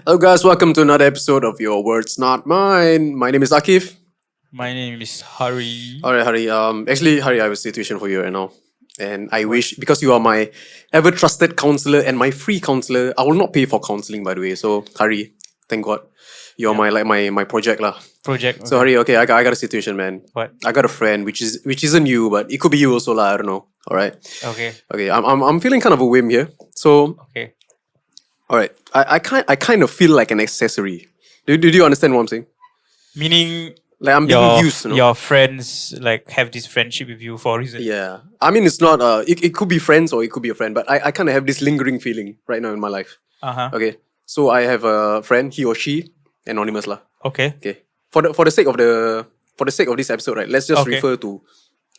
Hello guys, welcome to another episode of Your Words Not Mine. My name is Aqif. My name is Hari. Alright, Hari. Actually, Hari, I have a situation for you right now. And I wish, because you are my ever trusted counselor and my free counselor, I will not pay for counseling, by the way. So, Hari, thank God. You're my project lah. Project. So Hari, okay, I got a situation, man. What? I got a friend which isn't you, but it could be you also lah. I don't know. Alright. Okay. Okay. I'm feeling kind of a whim here. So Okay. alright. I kind of feel like an accessory. Do you understand what I'm saying? Meaning Like I'm being used. You know? your friends like have this friendship with you for a reason. Yeah. I mean, it's not. It could be friends or it could be a friend, but I kind of have this lingering feeling right now in my life. Okay. So I have a friend, he or she, anonymous lah. Okay. Okay. For the sake of this episode, right? Let's just Okay. refer to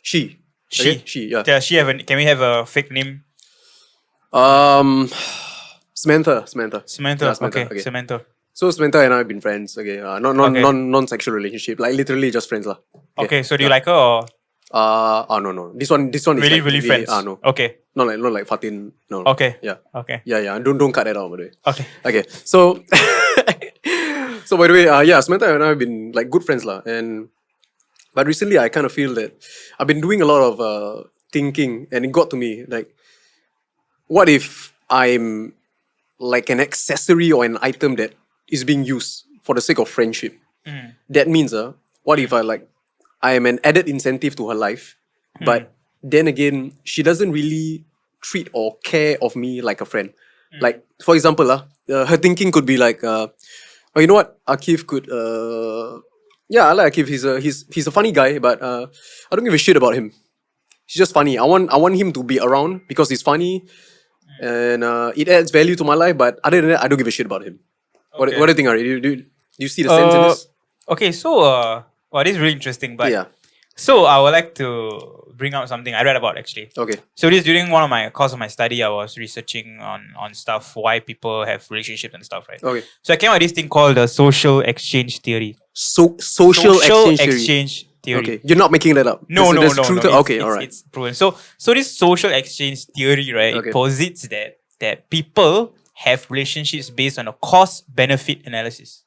she. Okay? She. Yeah. Does she have can we have a fake name? Samantha. Samantha. Yeah, Samantha, Okay. okay. Samantha. So Samantha and I have been friends. Okay. Okay. Non-sexual relationship. Like literally just friends lah. Okay. So do you like her or No. This one is really like, friends? no. Okay. Not like Fatin. No. Okay. Yeah. Okay. Yeah. Don't cut that out, by the way. Okay. Okay. So so by the way, Samantha and I have been like good friends lah. But recently I kind of feel that I've been doing a lot of thinking, and it got to me like, what if I'm like an accessory or an item that is being used for the sake of friendship? That means what if I am an added incentive to her life, but then again she doesn't really treat or care of me like a friend. Like for example, her thinking could be like, oh, you know what, Aqif could I like Aqif. He's a funny guy, but I don't give a shit about him. He's just funny. I want him to be around because he's funny, and it adds value to my life. But other than that, I don't give a shit about him. What do you think, Ari? Do you see the sense in this? Okay. So this is really interesting. But Yeah. so I would like to bring out something I read about actually. Okay. So this during one of my course of my study, I was researching on stuff, why people have relationships and stuff, right? Okay. So I came up with this thing called the social exchange theory. Social exchange theory. Okay. You're not making that up. No. There's truth to- okay. It's, All right. It's proven. So this social exchange theory, right, Okay. it posits that people have relationships based on a cost-benefit analysis.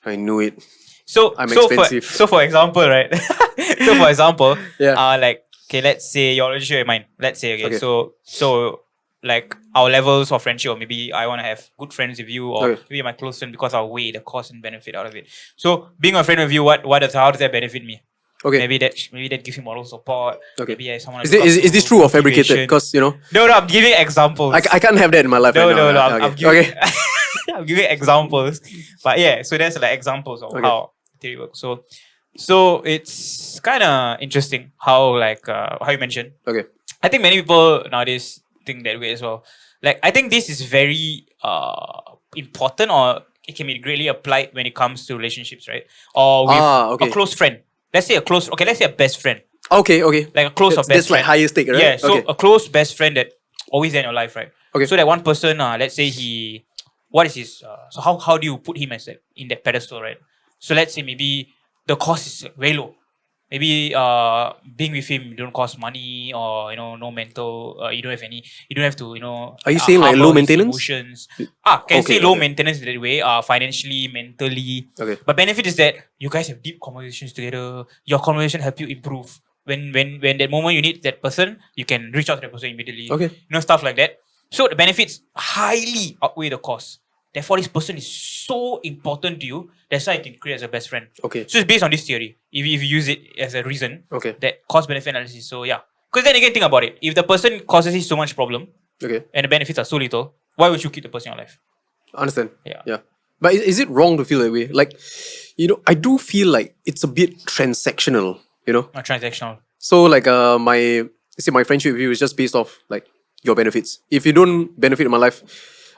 I knew it. So I'm so expensive. for example, right? So for example, Yeah. like okay, let's say your relationship and mine. Let's say Okay. so like our levels of friendship, or maybe I want to have good friends with you, or Okay. maybe my close friend because I'll weigh the cost and benefit out of it. So being a friend with you, how does that benefit me? Okay. Maybe that gives me moral support. Okay. Maybe someone Is this true or fabricated? Because you know, No, I'm giving examples. I can't have that in my life. No, right now. no. Okay. I'm giving, Okay. I'm giving examples. But yeah, so there's like examples of Okay. how theory works. So it's kind of interesting how how you mentioned. Okay. I think many people nowadays think that way as well. Like I think this is very important, or it can be greatly applied when it comes to relationships, right? Or with Okay. a close friend. Let's say a best friend. Okay. Like a close or best That's friend. like higher stake, right? Yeah, so okay. a close best friend that always there in your life, right? Okay. So that one person, let's say what is his? So how do you put him as in that pedestal, right? So let's say maybe the cost is very low. Maybe being with him don't cost money, or no mental. You don't have to Are you saying like harbor low his maintenance? emotions. Can Okay, say low okay. maintenance in that way. Financially, mentally. Okay. But benefit is that you guys have deep conversations together. Your conversation help you improve. When that moment you need that person, you can reach out to that person immediately. Okay. Stuff like that. So the benefits highly outweigh the cost. Therefore, this person is so important to you. That's why you can create as a best friend. Okay. So it's based on this theory. If you use it as a reason, Okay. that cost benefit analysis. So yeah. Because then again, think about it. If the person causes you so much problem Okay. and the benefits are so little, why would you keep the person in your life? Understand. Yeah. Yeah. But is it wrong to feel that way? Like, I do feel like it's a bit transactional. Not transactional. So like my friendship with you is just based off like your benefits. If you don't benefit in my life,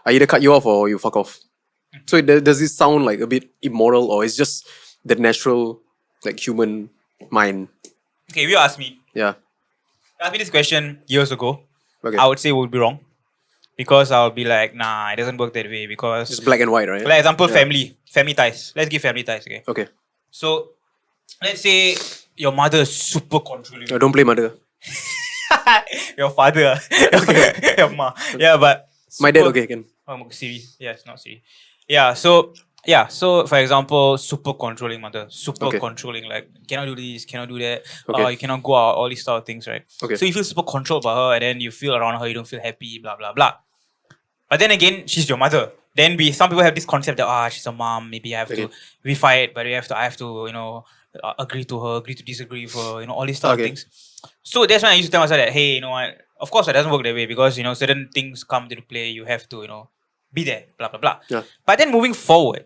I either cut you off or you fuck off. So does this sound like a bit immoral, or it's just the natural like human mind? Okay, if you ask me, Yeah. ask me this question years ago, Okay. I would say it would be wrong. Because I'll be like, nah, it doesn't work that way. Because It's black and white, right? like example, Yeah. family ties. Let's give family ties, okay? Okay. So let's say your mother is super controlling. Don't play mother. Your father. Your ma. Yeah, but My dad, super- okay, can. Siri. Yes, not Siri. So for example, super controlling mother, super Okay. controlling, like cannot do this, cannot do that, Okay. you cannot go out, all these sort of things, right? Okay. So you feel super controlled by her, and then you feel around her, you don't feel happy, blah blah blah. But then again, she's your mother. Then some people have this concept that she's a mom, maybe I have to we fight, but I have to agree to her, agree to disagree with her, all these sort of Okay. things. So that's when I used to tell myself that, hey, you know what? Of course, it doesn't work that way because certain things come to play. You have to be there, blah blah blah. Yeah. But then moving forward,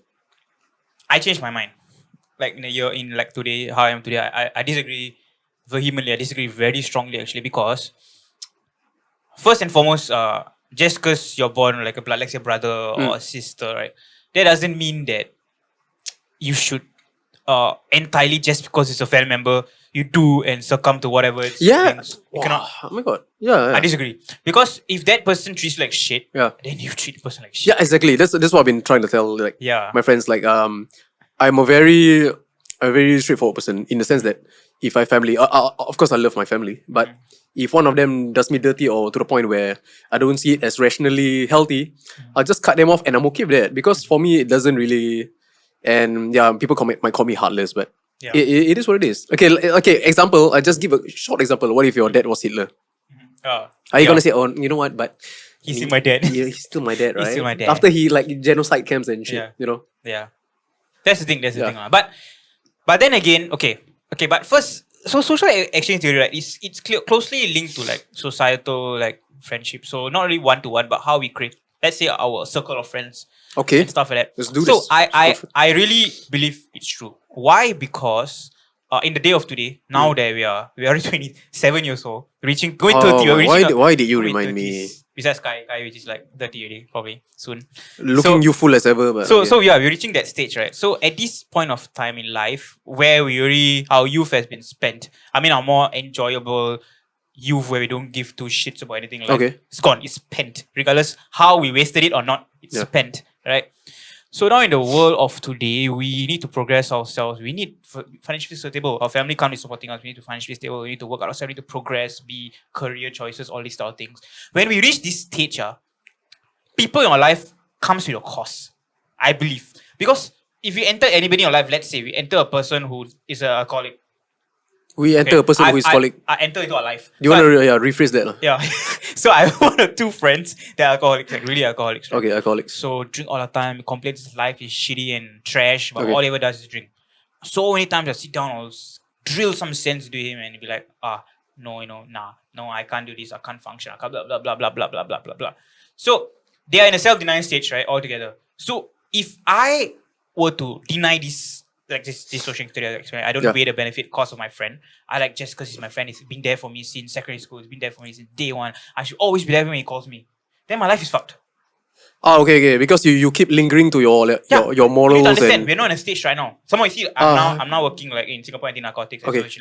I changed my mind. Like in a year, like today, how I am today, I disagree vehemently. I disagree very strongly actually because first and foremost, just because you're born like a blood, like your brother or a sister, right? That doesn't mean that you should entirely just because it's a family member you do and succumb to whatever it's things. You cannot. Oh my god. Yeah. I disagree because if that person treats you like shit, Yeah. then you treat the person like shit. Yeah, exactly. That's what I've been trying to tell Yeah. my friends. Like I'm a very straightforward person in the sense that if I family, of course I love my family, but if one of them does me dirty or to the point where I don't see it as rationally healthy, I'll just cut them off and I'm okay with that because for me it doesn't really. And yeah, people might call me heartless, but Yeah. it is what it is. Okay. Example. I just give a short example. What if your dad was Hitler? Are you gonna say, oh, you know what? But He's still my dad. Yeah, he's still my dad, right? He's still my dad. After he like genocide camps and shit, Yeah. Yeah. That's the thing. That's the thing. But then again, okay. But first, so social exchange theory, right? It's closely linked to like societal like friendship. So not really one to one, but how we create. Let's say our circle of friends. Okay. And stuff like that. Let's do so this. I really believe it's true. Why? Because in the day of today, now that we are already 27 years old, going 30. Why did you remind me? Besides Kai, which is like 30 already, probably soon. Looking youthful as ever, but So yeah, we're reaching that stage, right? So at this point of time in life, where our youth has been spent, I mean, our more enjoyable youth where we don't give two shits about anything. Like, it's gone. It's spent. Regardless how we wasted it or not, it's spent, right? So now in the world of today, we need to progress ourselves. We need financially stable. Our family can't be supporting us. We need to financially stable. We need to work out ourselves. We need to progress, be career choices, all these type of things. When we reach this stage, people in our life comes with a cost, I believe. Because if we enter anybody in our life, let's say we enter a person who is an alcoholic. We enter a person who is alcoholic. I enter into our life. Do you want to rephrase that? Yeah. So I have one or two friends that are alcoholics, like really alcoholics. Right? Okay, alcoholics. So drink all the time, complains his life is shitty and trash, but all he ever does is drink. So many times I sit down or drill some sense to him and he'll be like, no, I can't do this, I can't function, I can't blah blah blah blah blah blah blah blah blah. So they are in a self-denial stage, right? Altogether. So if I were to deny this, like this social experience, I don't weigh the benefit cost of my friend. I like just because he's my friend, he's been there for me since secondary school, he's been there for me since day one. I should always be there when he calls me. Then my life is fucked. Okay. Because you keep lingering to your morals. You need to understand, we're not in a stage right now. Someone you see, I'm now working like in Singapore anti-narcotics. Okay. So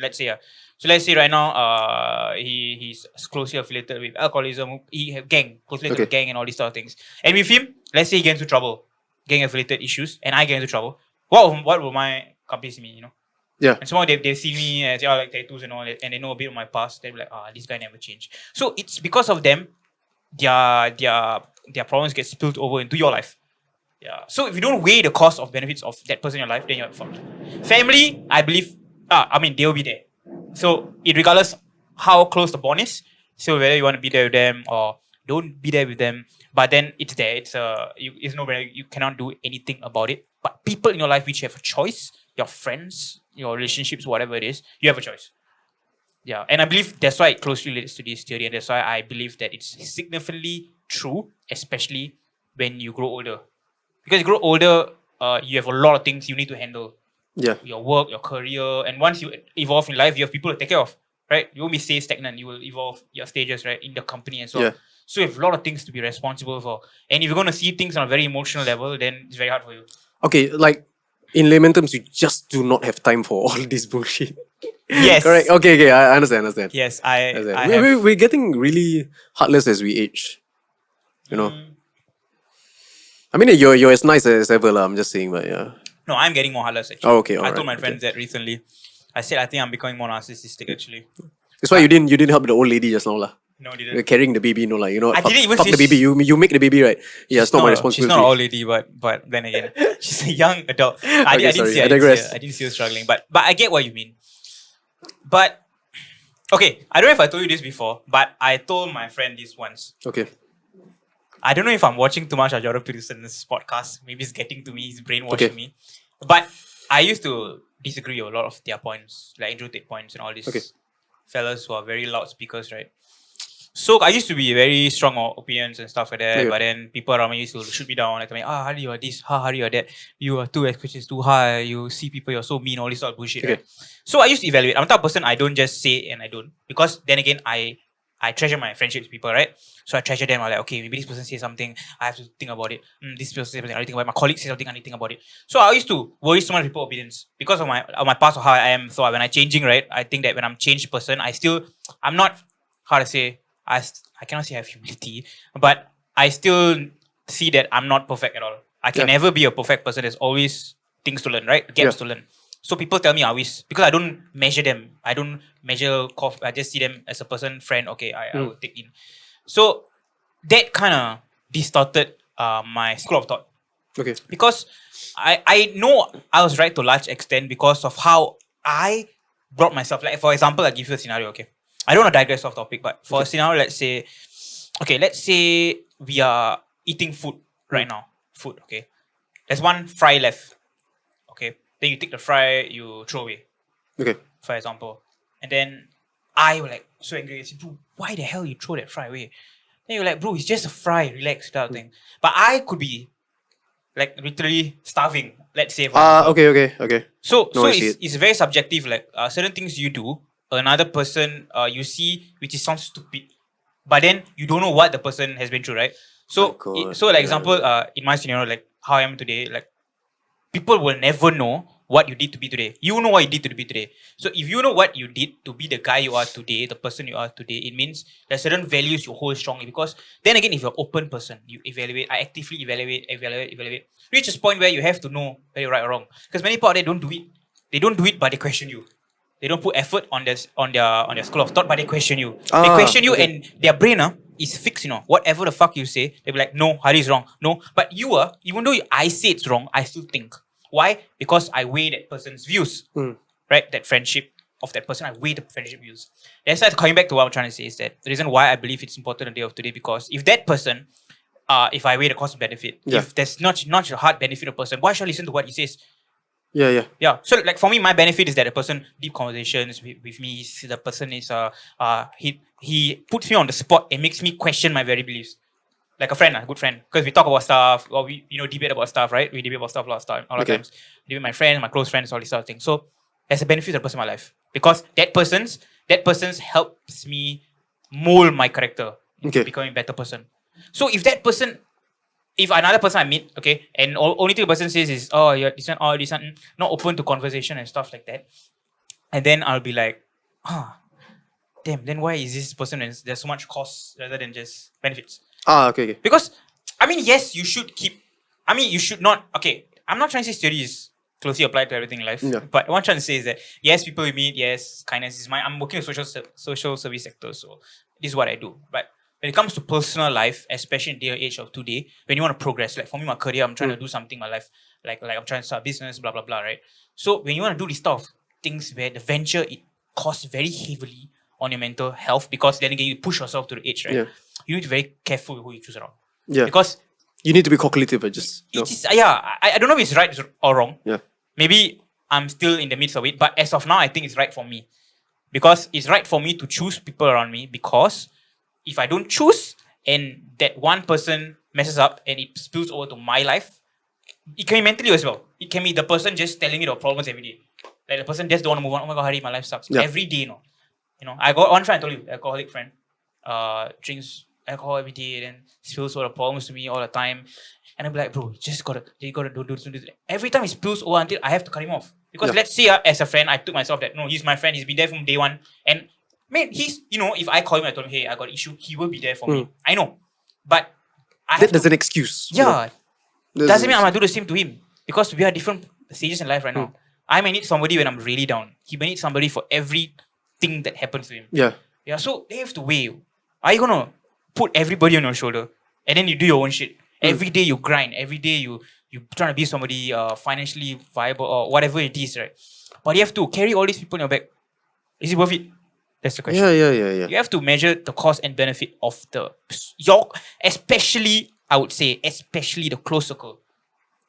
let's say right now, he's closely affiliated with alcoholism. He have gang, closely affiliated with gang and all these sort of things. And with him, let's say he gets into trouble, gang affiliated issues, and I get into trouble. What will my company see me, Yeah. And somehow they see me as like tattoos and all that, and they know a bit of my past. They'll be like, this guy never changed. So it's because of them, their problems get spilled over into your life. Yeah. So if you don't weigh the cost of benefits of that person in your life, then you're fucked. Family, I believe, they'll be there. So regardless how close the bond is, so whether you want to be there with them or don't be there with them, but then it's there. It's no you cannot do anything about it. But people in your life which you have a choice, your friends, your relationships, whatever it is, you have a choice. Yeah, and I believe that's why it closely relates to this theory, and that's why I believe that it's significantly true, especially when you grow older. Because you grow older, you have a lot of things you need to handle. Yeah. Your work, your career, and once you evolve in life, you have people to take care of, right? You won't be stay stagnant. You will evolve your stages, right, in the company and so on. Yeah. So you have a lot of things to be responsible for. And if you're going to see things on a very emotional level, then it's very hard for you. Okay, like in layman terms, you just do not have time for all this bullshit. Yes. Correct. Okay. I understand. Yes, We're getting really heartless as we age. I mean, you're as nice as ever, lah. I'm just saying, but yeah. No, I'm getting more heartless actually. Oh, okay. I told my friends that recently. I said I think I'm becoming more narcissistic actually. That's why you didn't help the old lady just now lah. No, I You're didn't. carrying the baby, no lah. You know what? I didn't even fuck say the baby. You make the baby, right? Yeah, it's not my She's responsibility. not an old lady, but then again, she's a young adult. I Okay, didn't sorry, see I her. digress. I didn't see her struggling, but I get what you mean. But okay, I don't know if I told you this before, but I told my friend this once. Okay. I don't know if I'm watching too much of Jordan Peterson's podcast. Maybe it's getting to me, he's brainwashing Okay. me. But I used to disagree with a lot of their points, like Andrew Tate points and all these Okay. fellas who are very loud speakers, right? So I used to be very strong on opinions and stuff like that, Okay. but then people around me used to shoot me down, like, Hardy, you are this, Hardy, you are that, you are too expectations too high, you see people, you're so mean, all this sort of bullshit, Okay. right? So I used to evaluate. I'm the type of person I don't just say and I don't. Because then again, I treasure my friendships with people, right? So I treasure them. I'm like, okay, maybe this person says something, I have to think about it. This person says something, I need to think about it. My colleague says something, I need to think about it. So I used to worry so much people's opinions because of my past or how I am. So when I'm changing, right, I think that when I'm changed person, I'm not, how to say, I cannot say I have humility, but I still see that I'm not perfect at all. I can never be a perfect person. There's always things to learn, right? Gaps to learn. So people tell me I always, because I don't measure them. I don't measure cough. I just see them as a person, friend. Okay, I will take in. So that kind of distorted my school of thought. Okay. Because I know I was right to a large extent because of how I brought myself. Like, for example, I give you a scenario, okay? I don't want to digress off topic, but for a scenario, let's say we are eating food right now. Food, okay? There's one fry left, okay? Then you take the fry, you throw away, Okay. for example. And then I was like so angry. I said, bro, why the hell you throw that fry away? Then you're like, bro, it's just a fry, relax, type of thing. But I could be like literally starving, let's say. For example. Okay. So No, I see it's very subjective. Like certain things you do, another person you see, which is sounds stupid, but then you don't know what the person has been through, right? So God, like example, in my scenario, like how I am today, like people will never know what you did to be today. You know what you did to be today. So if you know what you did to be the guy you are today, the person you are today, it means there's certain values you hold strongly. Because then again, if you're an open person, you evaluate, I actively evaluate. Reach a point where you have to know whether you're right or wrong. Because many people out there don't do it. They don't do it, but they question you. They don't put effort on their school of thought, but they question you. They question you, and their brain is fixed. Whatever the fuck you say, they'll be like, no, Hari is wrong. No, but you are, even though I say it's wrong, I still think. Why? Because I weigh that person's views, right? That friendship of that person, I weigh the friendship views. That's why coming back to what I'm trying to say is that the reason why I believe it's important on the day of today, because if that person, if I weigh the cost benefit, if there's not a hard benefit of person, why should I listen to what he says? Yeah. So like for me, my benefit is that a person deep conversations with me. The person is he puts me on the spot and makes me question my very beliefs. Like a friend, a good friend, because we talk about stuff, or we debate about stuff, right? We debate about stuff a lot of times. Debate with my friends, my close friends, all these sort of things. So there's a benefit to the person in my life because that person's helps me mold my character into becoming a better person. So if another person I meet, okay, and only thing the person says is, oh, you're this one, not open to conversation and stuff like that, and then I'll be like, damn, then why is this person and there's so much cost rather than just benefits? Okay. Because, I mean, yes, you should not, okay, I'm not trying to say theory is closely applied to everything in life, but what I'm trying to say is that, yes, people we meet, yes, kindness is mine. I'm working in social service sector, so this is what I do. But when it comes to personal life, especially in the age of today, when you want to progress, like for me, my career, I'm trying to do something in my life, like I'm trying to start a business, blah, blah, blah, right? So when you want to do this stuff, things where the venture, it costs very heavily on your mental health, because then again, you push yourself to the edge, right? You need to be very careful who you choose around. Because you need to be calculative. I don't know if it's right or wrong. Yeah. Maybe I'm still in the midst of it, but as of now, I think it's right for me. Because it's right for me to choose people around me, because if I don't choose and that one person messes up and it spills over to my life, it can be mentally as well. It can be the person just telling me the problems every day. Like the person just don't want to move on. Oh my God, Hari, my life sucks. Every day, I got one friend, I told you, alcoholic friend, drinks alcohol every day, then spills over the problems to me all the time. And I'm like, bro, you gotta do this. Every time he spills over until I have to cut him off. Because let's say as a friend, I took myself that, no, he's my friend, he's been there from day one. And man, he's, if I call him, I told him, hey, I got an issue, he will be there for me. I know. But there's an excuse. Yeah. Doesn't mean I'm gonna do the same to him. Because we are different stages in life right now. I may need somebody when I'm really down. He may need somebody for every thing that happens to him. Yeah. Yeah, so they have to weigh. Are you gonna put everybody on your shoulder and then you do your own shit? Every day you grind. Every day you trying to be somebody financially viable or whatever it is, right? But you have to carry all these people on your back. Is it worth it? That's the question. Yeah. You have to measure the cost and benefit of especially the close circle.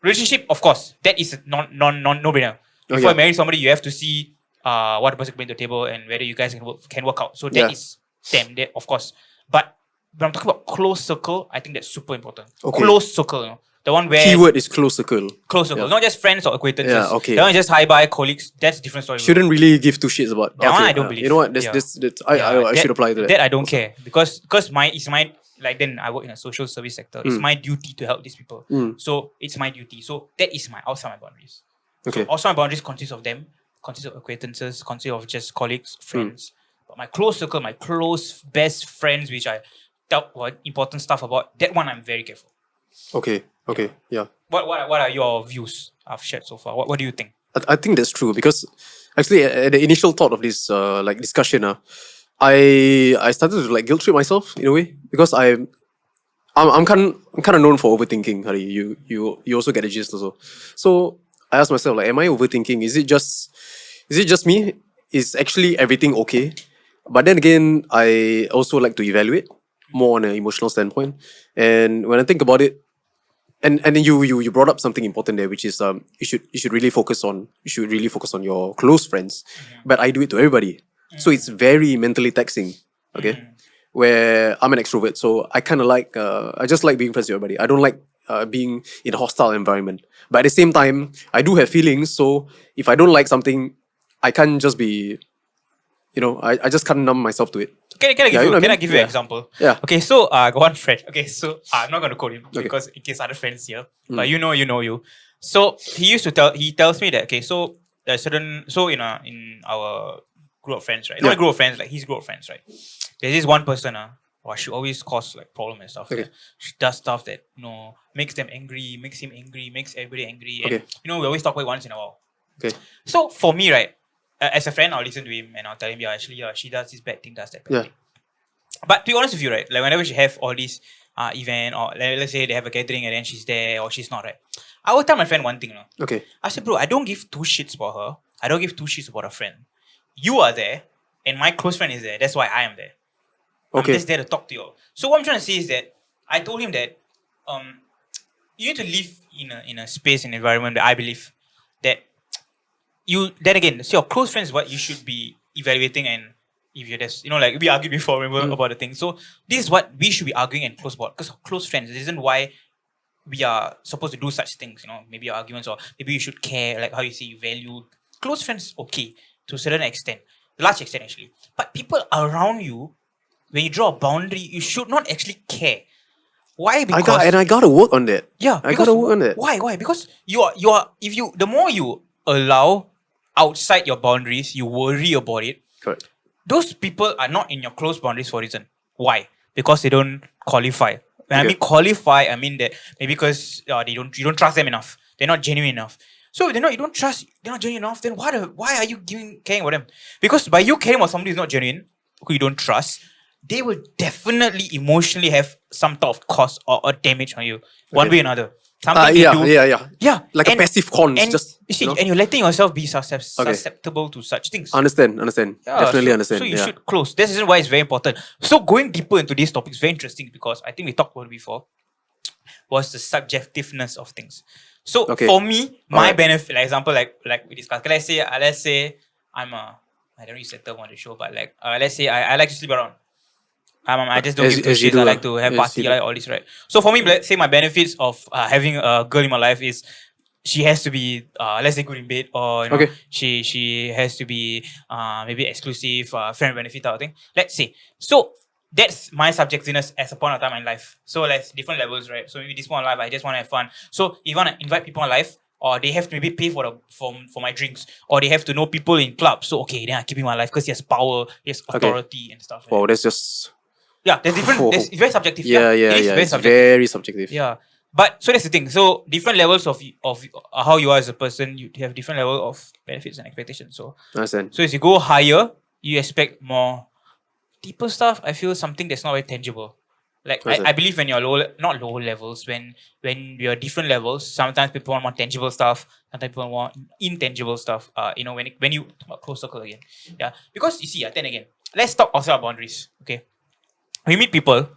Relationship, of course, that is no brainer. Before you marry somebody, you have to see what the person can bring to the table and whether you guys can work out. So that is that of course. But when I'm talking about close circle, I think that's super important. Okay. Close circle, you know, the one where Keyword is close circle. Close circle, not just friends or acquaintances. Yeah, okay. That one is just hi-bye colleagues. That's a different story. Shouldn't really give two shits about. That one I don't believe. You know what? I should apply to that. That I don't care because my like then I work in a social service sector. It's my duty to help these people. So it's my duty. So that is my outside my boundaries. Okay. So outside my boundaries consists of acquaintances, consists of just colleagues, friends. But my close circle, my close best friends, which I tell important stuff about, that one I'm very careful. Okay. Yeah. What are your views I've shared so far? What do you think? I think that's true because actually at the initial thought of this discussion, I started to like guilt trip myself in a way because I'm kind of known for overthinking. Hari, you also get the gist also. So I asked myself like, am I overthinking? Is it just me? Is actually everything okay? But then again, I also like to evaluate more on an emotional standpoint. And when I think about it, and then you brought up something important there, which is you should really focus on your close friends. But I do it to everybody. So it's very mentally taxing. Okay. Where I'm an extrovert, so I kind of like I just like being friends with everybody. I don't like being in a hostile environment. But at the same time, I do have feelings. So if I don't like something, I can't just be, I just can't numb myself to it. Can I give you an example? Yeah. Okay, so I got one friend. Okay, so I'm not gonna quote him because in case other friends here, but you know you. So he tells me that okay, so there's in our group of friends, right? Not a group of friends, like his group of friends, right? There's this one person, she always cause like problem and stuff. Okay. She does stuff that makes them angry, makes him angry, makes everybody angry, and Okay. we always talk about it once in a while. Okay. So for me, right, as a friend, I'll listen to him and I'll tell him, she does this bad thing, does that bad thing. But to be honest with you, right, like whenever she have all these event or let's say they have a gathering and then she's there or she's not, right, I will tell my friend one thing, Okay. I said, bro, I don't give two shits about her. I don't give two shits about a friend. You are there and my close friend is there. That's why I am there. Okay. I'm just there to talk to you. So what I'm trying to say is that I told him that you need to live in a space and environment that I believe that your close friends is what you should be evaluating, and if you're just like we argued before, remember about the thing. So this is what we should be arguing and close about, because close friends, the reason why we are supposed to do such things, maybe arguments, or maybe you should care, like how you say you value close friends, okay, to a certain extent, large extent actually. But people around you, when you draw a boundary, you should not actually care. Why? Because I gotta work on that. Yeah, I gotta work on that. Why? Because you are the more you allow outside your boundaries, you worry about it. Correct. Those people are not in your close boundaries for a reason. Why? Because they don't qualify. When I mean qualify, I mean that maybe because you don't trust them enough. They're not genuine enough. So if they're not genuine enough, then why are you caring about them? Because by you caring about somebody who's not genuine, who you don't trust, they will definitely emotionally have some type of cost or damage on you, one way or another. Something they do. Yeah. Like a passive cons. And Just you see, and you're letting yourself be susceptible to such things. Understand. Definitely understand. So you should close. This is why it's very important. So going deeper into this topic is very interesting because I think we talked about it before. Was the subjectiveness of things. So for me, my benefit, like example, like we discussed. Let's say I don't use that term on the show, but let's say I like to sleep around. I just don't give two shits. I like to have party, I like all this, right? So for me, let's say my benefits of having a girl in my life is she has to be let's say good in bed, or she has to be maybe exclusive, friend benefit type of thing. Let's say. So that's my subjectiveness as a point of time in life. So like different levels, right? So maybe this point in life I just want to have fun. So if you want to invite people in life, or they have to maybe pay for my drinks, or they have to know people in clubs. So okay, then I keep him in my life because he has power, he has authority and stuff. Wow, that's just there's different. It's very subjective. It's very subjective. Yeah, but so that's the thing. So different levels of how you are as a person, you have different level of benefits and expectations. So understand. So as you go higher, you expect more deeper stuff. I feel something that's not very tangible. Like I believe when you're not low levels, when you're different levels, sometimes people want more tangible stuff, sometimes people want intangible stuff. When you close circle again. Yeah. Because you see, then again, let's talk also about boundaries. Okay. We meet people,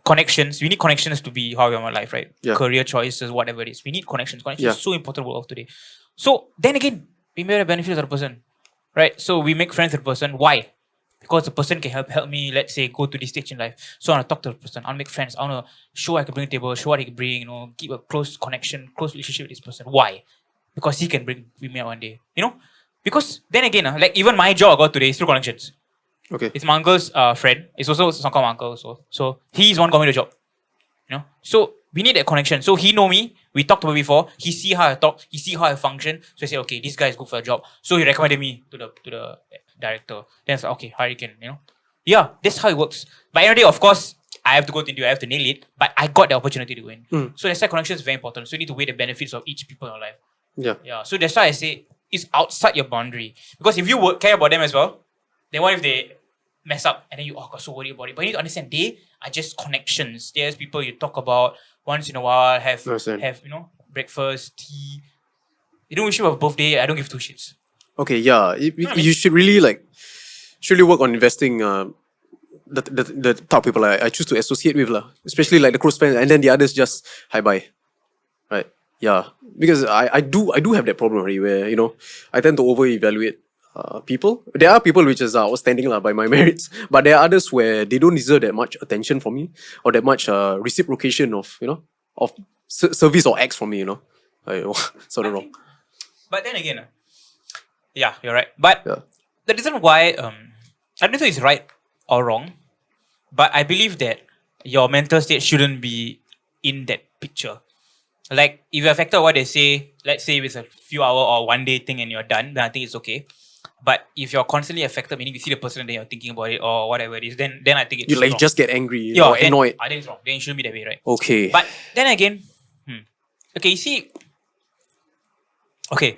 connections. We need connections to be how we are in life, right? Yeah. Career choices, whatever it is. We need connections. Connections Yeah. is so important in the world of today. So then again, we may have benefits of the person. Right? So we make friends with the person. Why? Because the person can help me, let's say, go to this stage in life. So I want to talk to the person. I want to make friends. I want to show I can bring a table, show what he can bring, keep a close connection, close relationship with this person. Why? Because he can bring me out one day. Because then again, like even my job I got today is through connections. Okay. It's my uncle's friend. It's also Sangkang uncle also. So he's one got me the job. So we need that connection. So he know me. We talked about before. He see how I talk. He see how I function. So he said, okay, this guy is good for a job. So he recommended me to the director. Then it's like, okay, how you can, Yeah, that's how it works. But end of the day, of course, I have to go to India. I have to nail it. But I got the opportunity to go in. So that's why connection is very important. So you need to weigh the benefits of each people in your life. Yeah. Yeah. So that's why I say it's outside your boundary. Because if you care about them as well, then what if they mess up and then you got so worried about it? But you need to understand they are just connections. There's people you talk about once in a while, have breakfast, tea. You don't wish you have a birthday, I don't give two shits. Okay, yeah. You should really work on investing the top people I choose to associate with, especially like the close friends, and then the others just hi bye. Right. Yeah. Because I do have that problem already where, I tend to over evaluate people. There are people which is outstanding by my merits, but there are others where they don't deserve that much attention from me or that much reciprocation of service or acts from me. Sort of wrong. But then again, yeah, you're right. But the reason why I don't know if it's right or wrong, but I believe that your mental state shouldn't be in that picture. Like if you're affected by what they say, let's say it's a few hour or one day thing and you're done, then I think it's okay. But if you're constantly affected, meaning you see the person and then you're thinking about it or whatever it is, then I think it's wrong. Just get angry or annoyed. I think it's wrong. Then it shouldn't be that way, right? Okay. But then again, okay, you see, okay,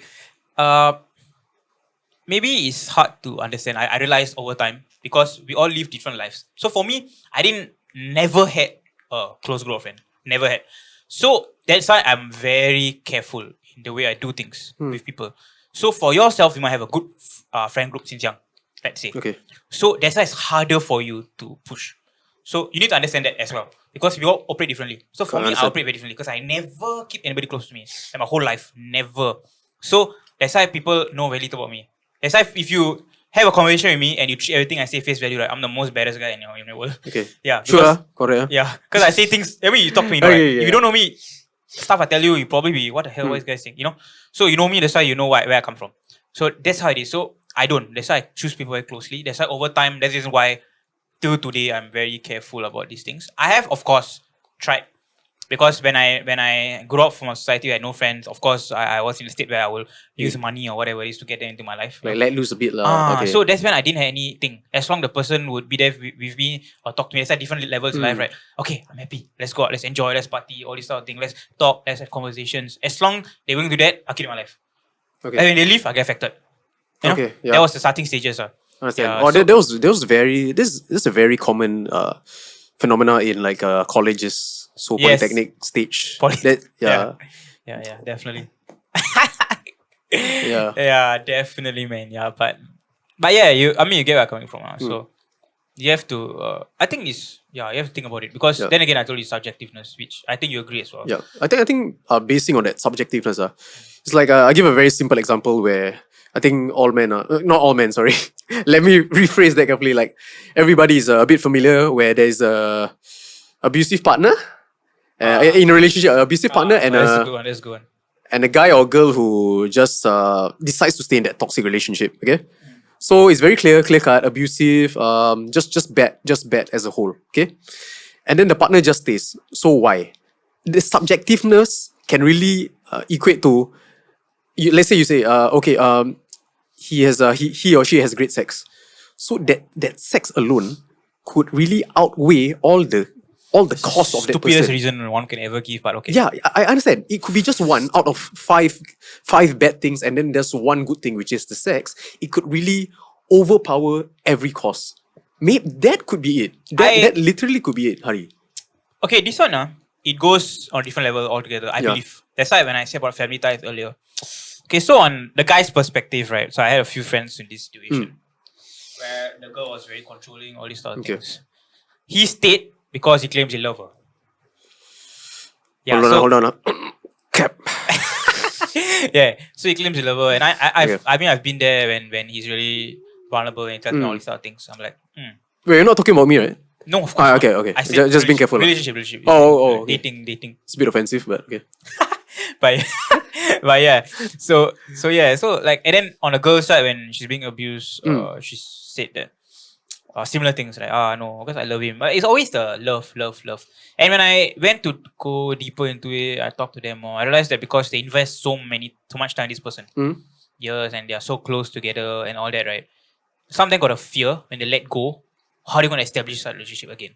maybe it's hard to understand. I realized over time because we all live different lives. So for me, I never had a close girlfriend. Never had. So that's why I'm very careful in the way I do things with people. So for yourself, you might have a good friend group since young, let's say. Okay. So that's why it's harder for you to push. So you need to understand that as well. Because we all operate differently. So for me, I operate very differently because I never keep anybody close to me. Like my whole life. Never. So that's why people know very little about me. That's why if you have a conversation with me and you treat everything I say face value, like I'm the most baddest guy in your world. Okay. Yeah. Sure. Correct. Yeah. Because I say things, you talk to me, right? If you don't know me, stuff I tell you, you probably be, what the hell, what is guys saying? So you know me, that's why you know where I come from. So that's how it is. So I don't. That's why I choose people very closely. That's why over time, that's the reason why till today I'm very careful about these things. I have, of course, tried. Because when I grew up from a society where I had no friends, of course I was in a state where I will use money or whatever it is to get them into my life. Like let loose a bit. Okay. So that's when I didn't have anything. As long the person would be there with me or talk to me, it's at different levels in life, right? Okay, I'm happy. Let's go out, let's enjoy, let's party, all this sort of thing. Let's talk, let's have conversations. As long they're going to do that, I'll keep my life. Okay. And when they leave, I get affected. Okay. Yeah. That was the starting stages. Understand. That was very this is a very common phenomena in like colleges. So polytechnic stage. Yeah, definitely. Yeah, definitely, man. Yeah, but yeah, you get where I'm coming from. So you have to. I think you have to think about it because then again, I told you subjectiveness, which I think you agree as well. Yeah, I think basing on that subjectiveness, it's like I give a very simple example where I think all men are not all men. Sorry, let me rephrase that carefully. Like everybody is a bit familiar where there is a abusive partner. In a relationship, an abusive partner and that's a good one. And a guy or girl who just decides to stay in that toxic relationship. Okay, so it's very clear cut, abusive, just bad as a whole. Okay, and then the partner just stays. So why? The subjectiveness can really equate to. Let's say you say, he or she has great sex. So that sex alone could really outweigh all the cost of that person. Stupidest reason one can ever give, but okay. Yeah, I understand. It could be just one out of five bad things, and then there's one good thing, which is the sex. It could really overpower every cause. Maybe that could be it. That literally could be it, Hari. Okay, this one, it goes on a different level altogether, I believe. That's why when I said about family ties earlier. Okay, so on the guy's perspective, right? So I had a few friends in this situation where the girl was very controlling, all these sort of things. He stayed because he claims he loved her. Yeah, hold on. Cap. Yeah, so he claims he loves her, and I've been there when he's really vulnerable and he tells me all these sort of things. I'm like, Wait, you're not talking about me, right? No, of course. Okay. I said Just being careful. Relationship. Oh, okay. Dating. It's a bit offensive, but okay. but yeah. So like, and then on the girl's side, when she's being abused, she said that similar things like, no, because I love him. But it's always the love. And when I went to go deeper into it, I talked to them more. I realized that because they invest so much time in this person, years, and they are so close together and all that, right? Some of them got a fear when they let go. How are they going to establish that relationship again?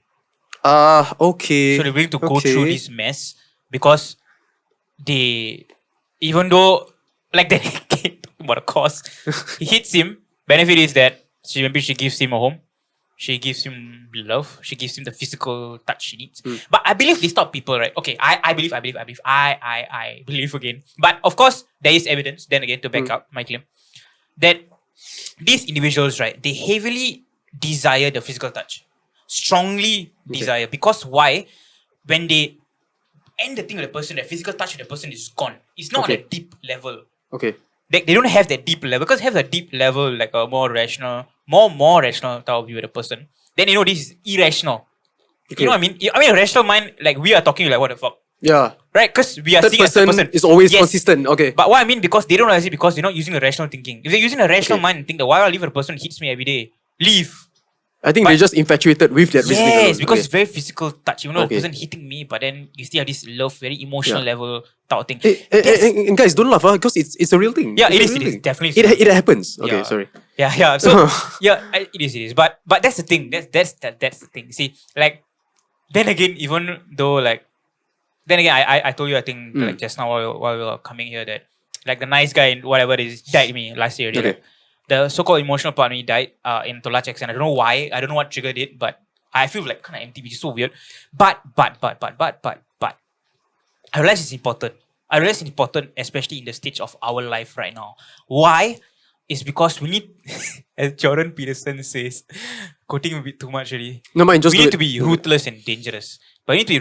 Okay. So they're willing to go through this mess because they, even though, like they talking about a cause, he hits him. Benefit is that maybe she gives him a home. She gives him love. She gives him the physical touch he needs. But I believe these top people, right? Okay, I believe again. But of course, there is evidence, then again, to back up my claim, that these individuals, right, they heavily desire the physical touch. Strongly desire. Because why? When they end the thing with the person, the physical touch with the person is gone. It's not on a deep level. Okay. They don't have that deep level. Because have a deep level, like a more rational, more rational type of view of the person, then this is irrational. Okay. You know what I mean? I mean, a rational mind, like we are talking like, what the fuck? Yeah. Right? Because we are third seeing a third person. is always consistent. Okay. But what I mean, because they don't realize it because they're not using the rational thinking. If they're using the rational mind and think that why I leave a person hits me every day, leave. I think they're just infatuated with that reasoning. Yes, because it's very physical touch. Even though the person hitting me, but then you still have this love, very emotional level type of thing. And guys, don't laugh, because it's a real thing. Yeah, it is definitely. It happens. Okay, sorry. Yeah. So it is. But that's the thing. That's the thing. See, like, then again, even though I told you, I think like just now while we were coming here, that like the nice guy, whatever it is, died me last year. Like, the so-called emotional part of me died to large extent. I don't know why. I don't know what triggered it, but I feel like kind of empty, which is so weird. But I realize it's important. Especially in the stage of our life right now. Why? It's because we need, as Jordan Peterson says, quoting a bit too much already. No, mind, just we need to be ruthless and dangerous. But we need to be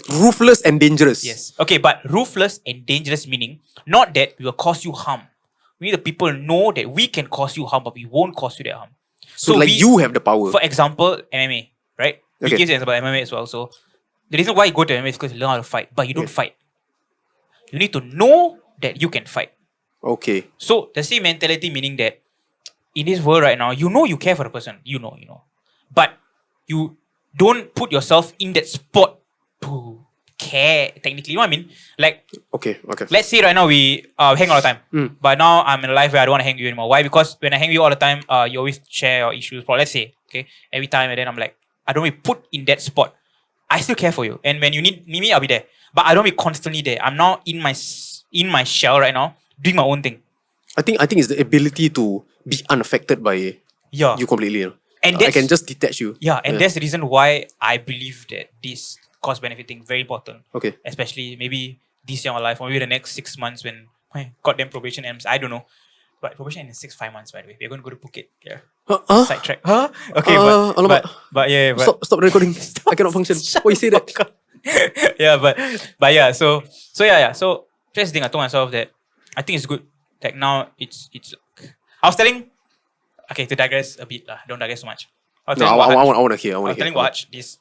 ruthless and dangerous. Yes. Okay, but ruthless and dangerous meaning not that we will cause you harm. We need the people know that we can cause you harm, but we won't cause you that harm. So like you have the power. For example, MMA, right? He gives an example of MMA as well. So the reason why you go to MMA is because you learn how to fight, but you don't fight. You need to know that you can fight. Okay. So the same mentality meaning that in this world right now, you care for the person. You know. But you don't put yourself in that spot to care, technically. You know what I mean? Like, okay. Let's say right now we hang all the time. But now I'm in a life where I don't want to hang you anymore. Why? Because when I hang you all the time, you always share your issues. Let's say, okay, every time, and then I'm like, I don't be put in that spot. I still care for you. And when you need me, I'll be there. But I don't be constantly there. I'm now in my shell right now, doing my own thing. I think it's the ability to be unaffected by you completely. And I can just detach you. And that's the reason why I believe that this cost-benefit thing very important. Okay. Especially maybe this year of my life, or maybe the next 6 months when my goddamn probation ends. I don't know. But probation ends in 5 months, by the way. We're going to go to Phuket. Yeah. Sidetrack. Okay, but yeah. But Stop recording. I cannot function. Why you say that? but yeah. So that's the thing. I told myself that I think it's good. Like now, it's. I was telling. Okay, to digress a bit. Don't digress so much. I want to hear. I was telling Wahaj this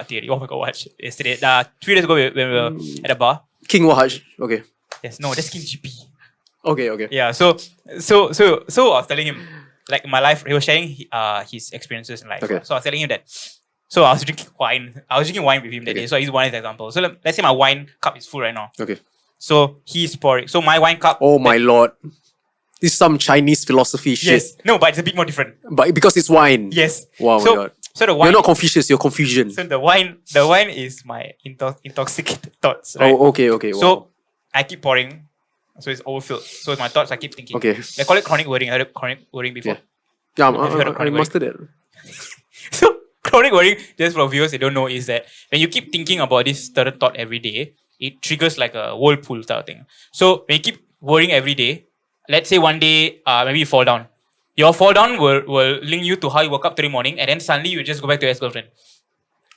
theory. Oh my god, Wahaj. Yesterday, 3 days ago, when we were at a bar. King Wahaj. Okay. Yes. No, that's King GP. Okay. Yeah. So I was telling him, like, my life. He was sharing his experiences in life. Okay. So I was telling him that. So I was drinking wine. With him that day. So I use wine as an example. So let's say my wine cup is full right now. Okay. So he's pouring. So my wine cup. Oh my lord. This is some Chinese philosophy shit. Yes. No, but it's a bit more different. But because it's wine. Yes. Wow, my god. So the wine. You're not Confucius, you're confusion. So the wine is my intoxicated thoughts. Right? Oh, okay. Wow. So I keep pouring. So it's overfilled. So my thoughts, I keep thinking. Okay. They call it chronic worrying. I heard of chronic worrying before. Yeah, Have you heard of I chronic worrying? mastered it. So chronic worrying, just for viewers they don't know, is that when you keep thinking about this certain thought every day, it triggers like a whirlpool type of thing. So when you keep worrying every day, let's say one day maybe you fall down. Your fall down will link you to how you woke up today morning, and then suddenly you just go back to your ex-girlfriend.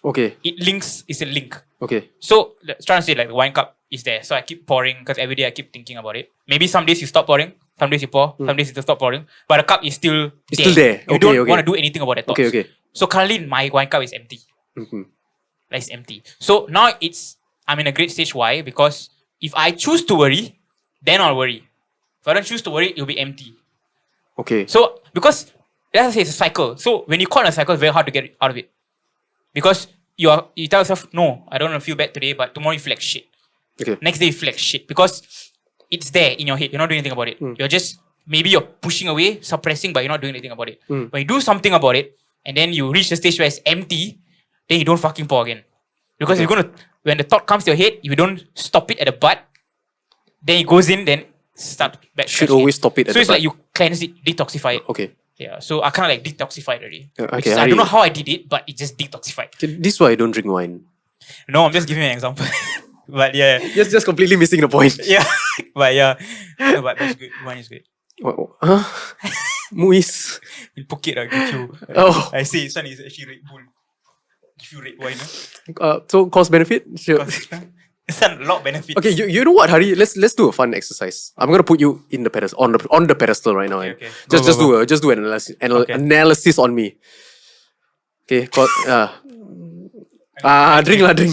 Okay. It's a link. Okay. So trying to say like the wine cup is there. So I keep pouring because every day I keep thinking about it. Maybe some days you stop pouring, some days you pour, some days you stop pouring, but the cup is still It's still there. You Okay, don't okay. want to do anything about that thoughts. Okay. So currently my wine cup is empty. Mm-hmm. Like it's empty. So now I'm in a great stage. Why? Because if I choose to worry, then I'll worry. If I don't choose to worry, it'll be empty. Okay. So because let's say it's a cycle. So when you caught in a cycle, it's very hard to get out of it. Because you tell yourself, no, I don't want to feel bad today, but tomorrow you feel like shit. Okay. Next day you feel like shit. Because it's there in your head. You're not doing anything about it. You're just, maybe you're pushing away, suppressing, but you're not doing anything about it. When you do something about it, and then you reach the stage where it's empty, then you don't fucking pour again. Because you're gonna, when the thought comes to your head, if you don't stop it at the butt, then it goes in, then start back. Should always stop it at So the it's like butt. you cleanse it, detoxify it. Okay. Yeah, so I kind of like detoxified already. Okay, Which is- I Hari. don't know how I did it, but it just detoxified. This is why I don't drink wine. No, I'm just giving you an example. But yeah, Just completely missing the point. yeah, but yeah, no, but that's good. Wine is good. Huh? Muis. In Phuket, I give you. Oh. I say this one is actually Red Bull. Give you red wine. So cost benefit? Sure. It's a lot of benefits. Okay, you know what, Hari? Let's do a fun exercise. I'm gonna put you in the pedestal on the pedestal right now. Okay. Just do an analysis Okay. analysis on me. Okay, drink.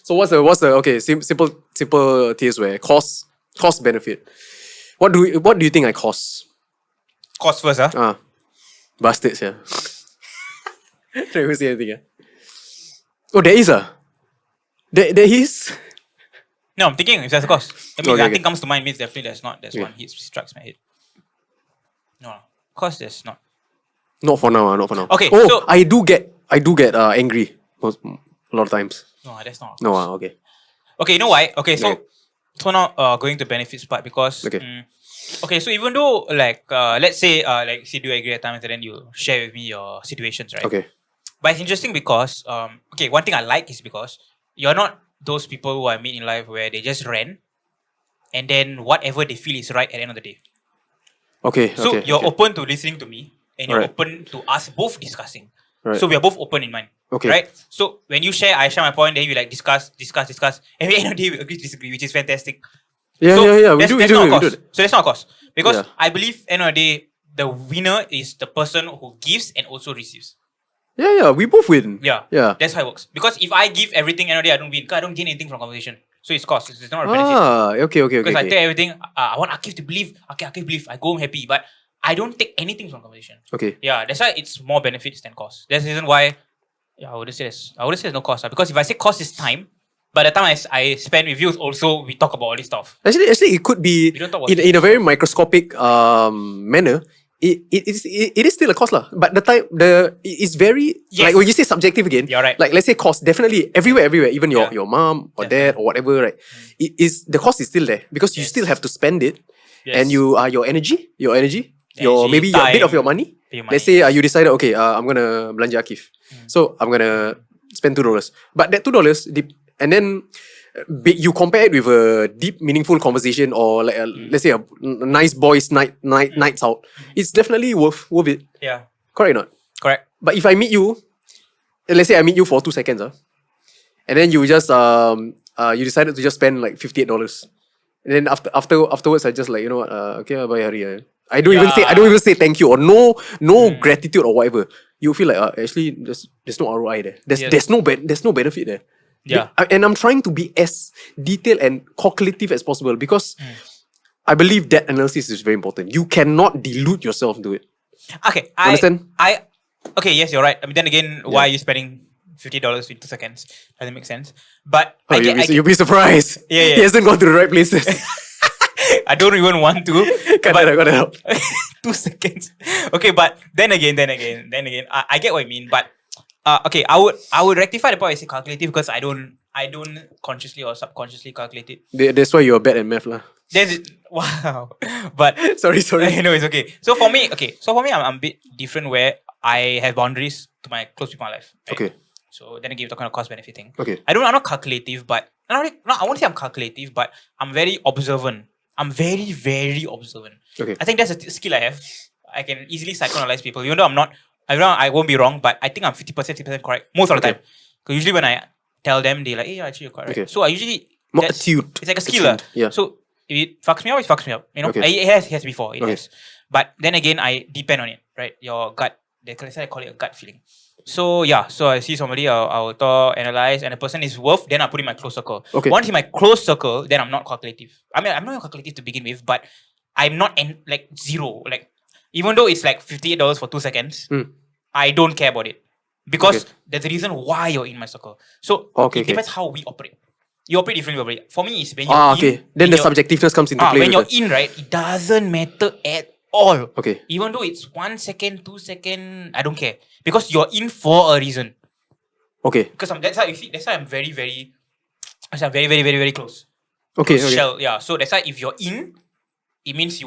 So what's the okay simple tiers where cost benefit. What do you think I cost? Cost first, huh? Bastards, yeah. Don't even say anything. Oh, there is There is. No, I'm thinking if there's a cost. I mean, Okay, nothing okay. comes to mind means definitely there's not. There's Yeah. one hit strikes my head. No, cost there's not. Not for now. Not for now. Okay, Oh, so- I do get angry a lot of times. No, that's not. No, okay. Okay, you know why? Okay, so Okay. so now going to benefits part because Okay. okay, so even though like let's say like say do you agree at times and then you share with me your situations, right? Okay. But it's interesting because okay, one thing I like is because you're not those people who I meet in life where they just rant and then whatever they feel is right at the end of the day. Okay. So okay, you're okay. open to listening to me and you're Right. open to us both discussing. Right. So we are both open in mind. Okay. Right? So when you share, I share my point, then we like discuss. And at the end of the day we agree to disagree, which is fantastic. Yeah, So yeah. We that's- do. that's not a cost. We do. So that's not a cost. Because Yeah. I believe end of the day, the winner is the person who gives and also receives. Yeah. We both win. Yeah. Yeah. That's how it works. Because if I give everything end of the day, I don't win. Because I don't gain anything from conversation. So it's cost. It's not a benefit. Okay. Because I Okay. tell everything, I want Aqif to believe. Okay, Aqif believe. I go home happy. But I don't take anything from conversation. Okay. Yeah, that's why it's more benefits than cost. That's the reason why I would say there's no cost. Because if I say cost is time, by the time I spend with you also we talk about all this stuff. Actually, it could be We don't talk about in a very microscopic manner. It is still a cost lah. But it's very Yes. like when you say subjective again. You're right. Like let's say cost, definitely everywhere. Even Yeah. your mom or Definitely. dad or whatever, right? It is the cost is still there because you Yes. still have to spend it, Yes. and your energy, your Energy, maybe a bit of your money. Pay Let's money. say you decided, okay, I'm gonna belanja Aqif. So I'm gonna spend $2. But that $2, and then you compare it with a deep, meaningful conversation or like let's say a nice boys nights out. It's definitely worth it. Yeah. Correct or not? Correct. But if I meet you, let's say I meet you for 2 seconds, and then you just you decided to just spend like $58. And then afterwards I just like, you know what, okay, bye Hari. I don't even say thank you or no gratitude or whatever. You feel like actually there's no ROI there. There's no benefit there. Yeah. And I'm trying to be as detailed and calculative as possible because I believe that analysis is very important. You cannot delude yourself into it. Okay. Understand? Okay, yes, you're right. I mean then again, why are you spending $50 in 2 seconds? Doesn't make sense. But You'll be surprised. Yeah. He hasn't gone to the right places. I don't even want to. Got that out. 2 seconds. Okay, but then again, I get what you mean. But okay, I would rectify the point I say calculative because I don't I don't consciously or subconsciously calculate it. That's why you're bad at math, lah. There's wow. But Sorry. no, it's okay. So for me, I'm a bit different where I have boundaries to my close people in my life. Right? Okay. So then again, we're talking about cost benefit thing. Okay. I'm not calculative, but I won't say I'm calculative, but I'm very observant. I'm very, very observant. Okay. I think that's a skill I have. I can easily psychoanalyze people, even though I won't be wrong, but I think I'm 50%, 60% correct most of the time. Because usually when I tell them, they're like, hey, actually you're correct. Okay. So I usually More attuned. it's like a skill. Yeah. So if it fucks me up, it fucks me up. You know, Okay. it has before. It Okay. has. But then again, I depend on it, right? Your gut. I call it a gut feeling. So yeah, so I see somebody, I'll talk, analyze, and the person is worth, then I'll put in my close circle. Okay. Once in my close circle, then I'm not calculative. I mean, I'm not calculative to begin with, but I'm not like zero. Like, even though it's like $58 for 2 seconds, I don't care about it. Because there's a reason why you're in my circle. So it depends how we operate. You operate differently. For me, it's when you're in. Okay. Then the subjectiveness comes into play. When you're in, right, it doesn't matter at all. Okay. Even though it's 1 second, 2 second, I don't care. Because you're in for a reason. Okay. Because that's how you see. That's why I'm very, very close. Okay. Shell, yeah. So that's why if you're in, it means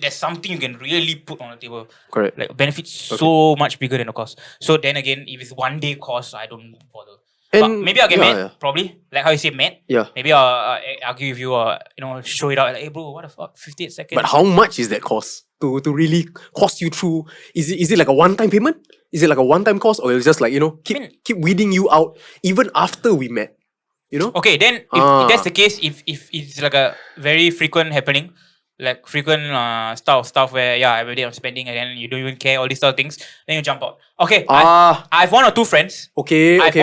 there's something you can really put on the table. Correct. Like benefits so much bigger than the cost. So then again, if it's 1 day cost, I don't bother. But maybe I'll get mad, probably. Like how you say mad. Yeah. Maybe I'll argue with you or show it out. Like, hey bro, what the fuck? 58 seconds. But how much is that cost to really cost you through? Is it like a one-time payment? Is it like a one-time cost, or it's just like keep weeding you out even after we met? Okay, then if that's the case, if it's like a very frequent happening, like frequent stuff where every day I'm spending and then you don't even care all these sort of things, then you jump out. Okay, I've 1 or 2 friends. I've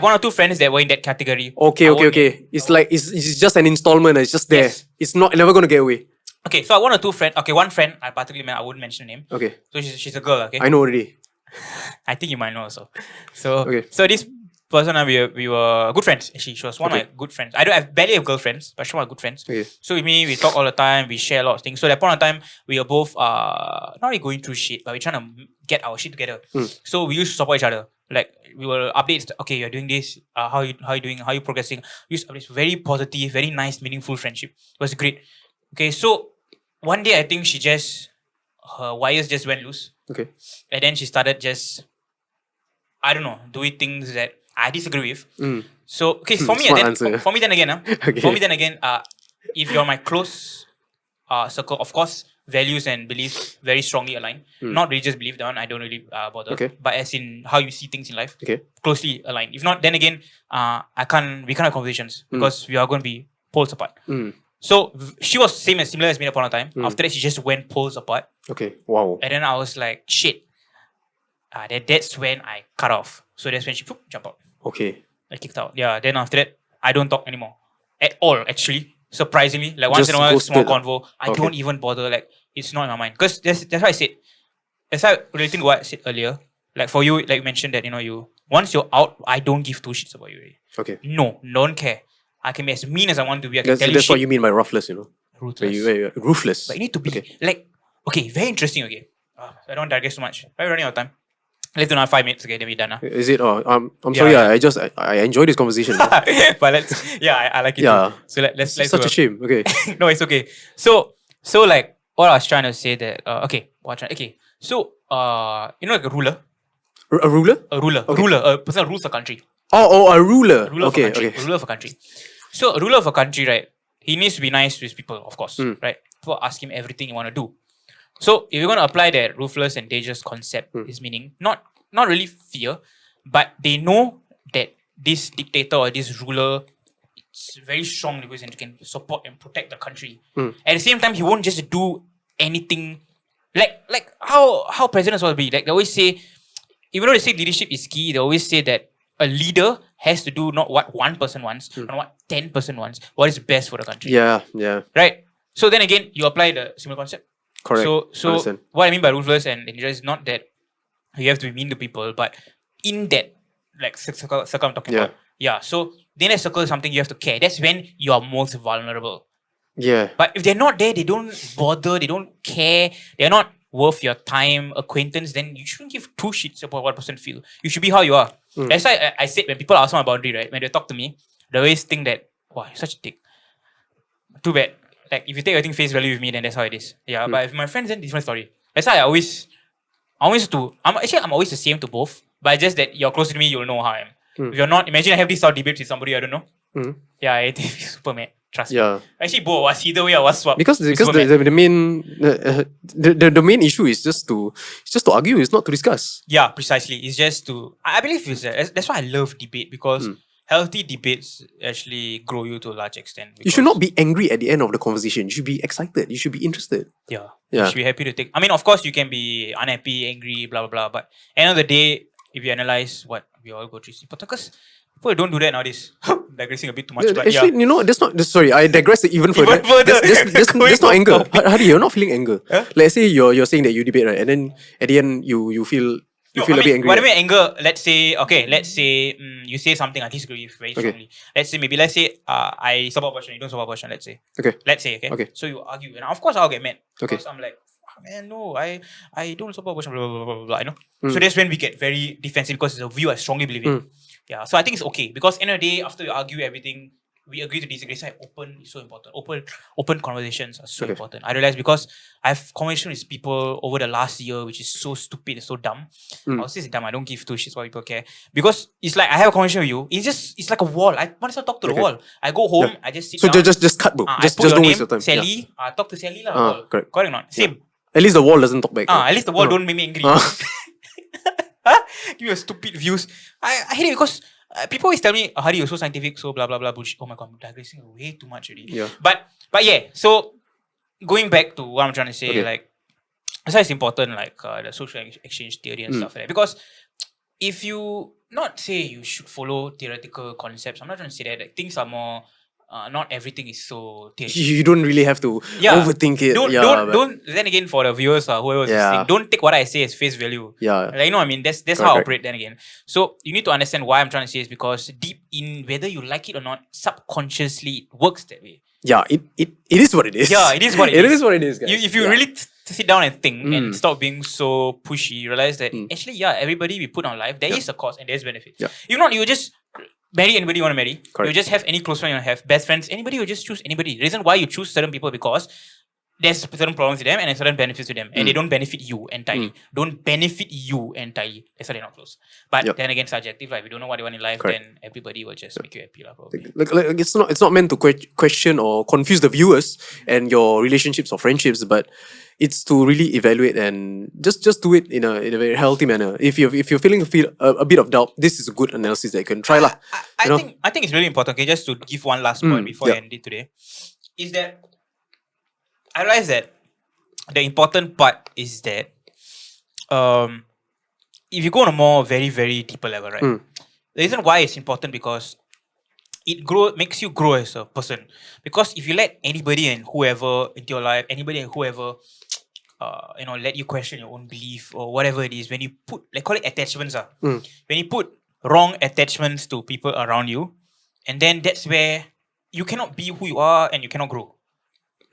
1 or 2 friends that were in that category. Okay. It's like it's just an installment. It's just there. Yes. It's never gonna get away. Okay, so I 1 or 2 friends. Okay, one friend I particularly I wouldn't mention her name. Okay. So she's a girl. Okay. I know already. I think you might know also. So this person we were good friends. She was one of my good friends. I barely have girlfriends, but she was my good friends. Okay. So with me, we talk all the time. We share a lot of things. So at that point of time, we were both not really going through shit, but we're trying to get our shit together. So we used to support each other. Like we will update. Okay, you're doing this. How you doing? How you progressing? We used to update. Very positive, very nice, meaningful friendship. It was great. Okay, so one day I think her wires just went loose. Okay. And then she started just, I don't know, doing things that I disagree with. So okay, for me then again, if you're my close circle, of course, values and beliefs very strongly aligned. Not religious belief, that one I don't really bother. Okay. But as in how you see things in life, Okay. closely aligned. If not, then again, we can't have conversations because we are going to be poles apart. So she was similar as me at point of time. After that, she just went poles apart. Okay. Wow. And then I was like, shit. That's when I cut off. So that's when she jumped out. Okay. I kicked out. Yeah. Then after that, I don't talk anymore at all. Actually, surprisingly, like once Just in a while, small ghosted. convo. I don't even bother. Like it's not in my mind because that's why I said. That's why relating to what I said earlier. Like for you, like you mentioned that you once you're out, I don't give 2 shits about you. Already. Okay. No, don't care. I can be as mean as I want to be. I can tell you That's shit. what you mean by ruthless, Ruthless. Ruthless. But you need to be very interesting. Okay, I don't digress too much. We're running out of time. Let's do another 5 minutes. Okay, then we're done. Is it? I'm sorry. Yeah. I enjoy this conversation. But I like it. Yeah. Too. So let's Such a shame. Okay. No, it's okay. So like what I was trying to say that So like a ruler. A ruler? A ruler. Okay. A person who rules a country. Oh, a ruler. A ruler of a country. A ruler of a country. So a ruler of a country, right? He needs to be nice to his people, of course. Right? People ask him everything you want to do. So if you're going to apply that ruthless and dangerous concept, his meaning, not really fear, but they know that this dictator or this ruler is very strong because he can support and protect the country. At the same time, he won't just do anything like how presidents will be. Like they always say, even though they say leadership is key, they always say that a leader has to do not what one person wants, not what 10% wants, what is best for the country. Yeah. Right? So then again, you apply the similar concept. Correct. So Understand. what I mean by ruthless and dangerous is not that you have to be mean to people, but in that like circle I'm talking about. Yeah. So then that circle is something you have to care. That's when you are most vulnerable. Yeah. But if they're not there, they don't bother, they don't care, they're not worth your time, acquaintance, then you shouldn't give 2 shits about what person feel. You should be how you are. That's why I said when people ask my boundary, right, when they talk to me, they always think that, wow, you're such a dick. Too bad. Like if you take everything face value with me, then that's how it is. Yeah, but with my friends, then different story. That's why I'm always I'm always the same to both. But just that you're close to me, you'll know how I am. If you're not, imagine I have this sort of debate with somebody I don't know. Yeah, I think it's super mad. Trust me. Actually, both was either way I was swap. Because the main the main issue is just to argue. It's not to discuss. Yeah, precisely. It's just to. I believe that's why I love debate because healthy debates actually grow you to a large extent. You should not be angry at the end of the conversation. You should be excited. You should be interested. Yeah. You should be happy to take. I mean, of course, you can be unhappy, angry, blah blah blah. But end of the day, if you analyze what we all go through, because people don't do that nowadays. Digressing a bit too much. But actually, you know, that's not. Sorry, I digress even further. That's not anger. Hadi, you're not feeling anger. Huh? Let's say you're saying that you debate, right, and then at the end you feel a bit angry. What I mean anger, let's say you say something I disagree with very strongly. Let's say I support abortion, you don't support abortion, let's say. Okay. Let's say, okay? So you argue, and of course I'll get mad. Because I'm like, man, no, I don't support abortion, blah, blah, blah, blah, blah, you know? So that's when we get very defensive because it's a view I strongly believe in. Yeah, so I think it's okay because end of the day, after we argue everything, we agree to disagree. So open is so important. Open conversations are so important. I realize because I've conversation with people over the last year, which is so stupid and so dumb. I'll say it's dumb. I don't give two shits what people care because it's like I have a conversation with you. It's like a wall. I want to talk to the wall. I go home. I just sit down. So just cut, bro. Just don't waste your time. Sally. Talk to Sally lah. Correct or not? Same. At least the wall doesn't talk back. At least the wall don't make me angry. Give me a stupid views. I hate it because people always tell me, Hari, you're so scientific, so blah blah blah bullshit. Oh my god, I'm digressing way too much already. Yeah. But yeah, so going back to what I'm trying to say, like that's why it's important, like the social exchange theory and stuff like that. Because if you not say you should follow theoretical concepts, I'm not trying to say that. Like, things are more not everything is so theoretical. You don't really have to overthink it. Don't. Then again, for the viewers or whoever's listening, don't take what I say as face value. Yeah. Like, you know what I mean? That's how I operate then again. So you need to understand why I'm trying to say is because deep in, whether you like it or not, subconsciously it works that way. Yeah, it is what it is. Yeah, it is what it is. It is what it is, guys. If you really sit down and think and stop being so pushy, you realize that actually, everybody we put on life, there is a cost and there's benefit. Yeah. If not, you just marry anybody you want to marry. Correct. You just have any close friend you want to have, best friends, anybody, you just choose anybody. The reason why you choose certain people because there's certain problems with them and certain benefits to them. And they don't benefit you entirely. Don't benefit you entirely. That's why they're not close. But then again, subjective. Like, if you don't know what you want in life, then everybody will just make you happy. Probably. Like it's not meant to question or confuse the viewers and your relationships or friendships, but it's to really evaluate and just do it in a very healthy manner. If you're feeling a bit of doubt, this is a good analysis that you can try lah. I think it's really important. Okay, just to give one last point before I end it today, is that I realize that the important part is that if you go on a more very very deeper level, right? The reason why it's important because it makes you grow as a person. Because if you let anybody and whoever into your life, anybody and whoever let you question your own belief or whatever it is, when you put, like, call it attachments, when you put wrong attachments to people around you, and then that's where you cannot be who you are and you cannot grow.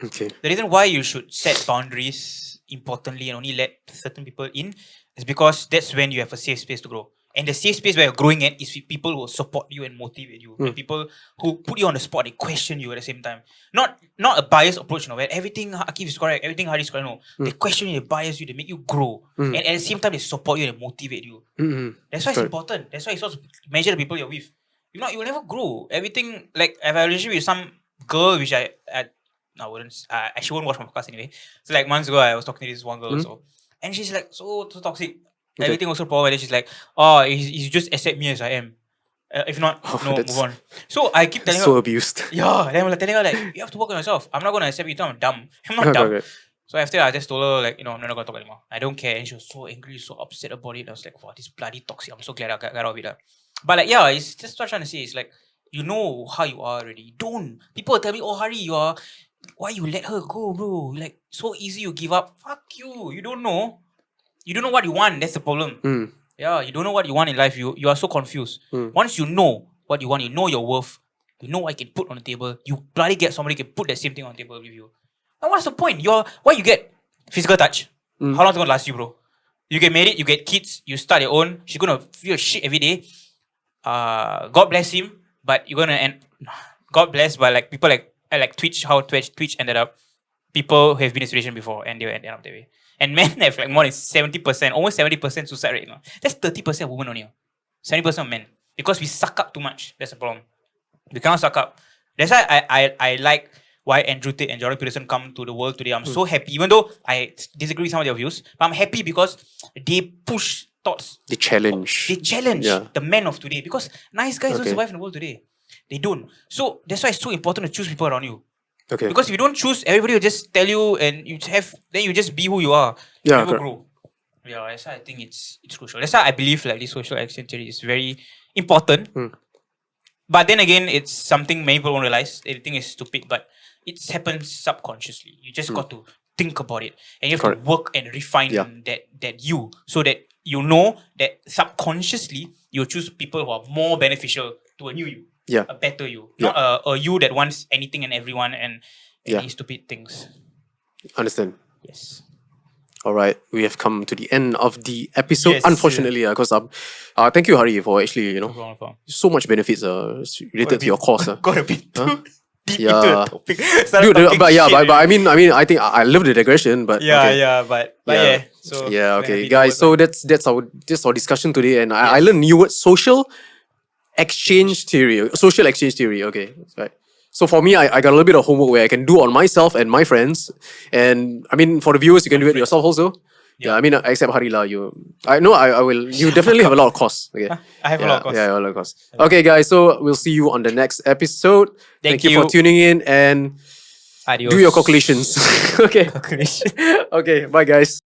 Okay. The reason why you should set boundaries importantly and only let certain people in is because that's when you have a safe space to grow. And the safe space where you're growing at is with people who will support you and motivate you. And people who put you on the spot, they question you at the same time. Not a biased approach, where everything Aqif is correct, everything Hari is correct. No. They question you, they bias you, they make you grow. And at the same time, they support you and motivate you. That's why it's important. That's why it's also measure the people you're with. If not, you will never grow. Everything, like, I have a relationship with some girl which I she won't watch my podcast anyway. So like months ago, I was talking to this one girl also. And she's like, so toxic. Okay. Everything also power. And then she's like, you just accept me as I am. If not, move on. So I keep telling her. So abused. Yeah. Then I'm like telling her, like, you have to work on yourself. I'm not going to accept you. I'm dumb. I'm not dumb. Okay. So after I just told her, like, I'm not going to talk anymore. I don't care. And she was so angry, so upset about it. I was like, wow, this bloody toxic. I'm so glad I got out of it. But like, it's just what I'm trying to say. It's like, you know how you are already. Don't. People tell me, oh, Hari, why you let her go, bro? Like, so easy you give up. Fuck you. You don't know. You don't know what you want. That's the problem. Yeah, you don't know what you want in life. You are so confused. Once you know what you want, you know your worth, you know what you can put on the table, you bloody get somebody who can put that same thing on the table with you. Now what's the point? What you get? Physical touch. How long is it going to last you, bro? You get married, you get kids, you start your own, she's going to feel shit every day. God bless him, but you're gonna end. God bless, but like people like Twitch, how Twitch ended up. People who have been in a situation before, and they will end up that way. And men have like more than 70%, almost 70% suicide rate. That's 30% women only. 70% of men, because we suck up too much. That's the problem. We cannot suck up. That's why I like why Andrew Tate and Jordan Peterson come to the world today. I'm so happy, even though I disagree with some of their views, but I'm happy because they push thoughts. They challenge. The men of today, because nice guys don't survive in the world today. They don't. So that's why it's so important to choose people around you. Okay. Because if you don't choose, everybody will just tell you, and then you just be who you are. You never grow. Yeah, that's why I think it's crucial. That's why I believe like this social exchange theory is very important. But then again, it's something many people won't realize. They think it's stupid, but it happens subconsciously. You just got to think about it, and you have to work and refine that you, so that you know that subconsciously you choose people who are more beneficial to a new you. A better you, not a you that wants anything and everyone and any stupid things. Understand. Yes. All right, we have come to the end of the episode. Yes, unfortunately, because thank you, Hari, for actually No problem. so much benefits related to your course. Got a bit too deep Yeah. into the topic. Dude, but I mean, I think I love the digression, but but So okay, guys. So that's our discussion today, and I learned new word: social exchange theory. Social exchange theory. Okay, right. So for me, I got a little bit of homework where I can do on myself and my friends, and I mean for the viewers, you can do it yourself also. Yeah, I mean except Harila, I know I will. You definitely have a lot of costs. Okay, I have a lot of costs. Yeah, a lot of costs. Okay, guys. So we'll see you on the next episode. Thank you for tuning in and Adios. do your calculations. Okay. Okay. Bye, guys.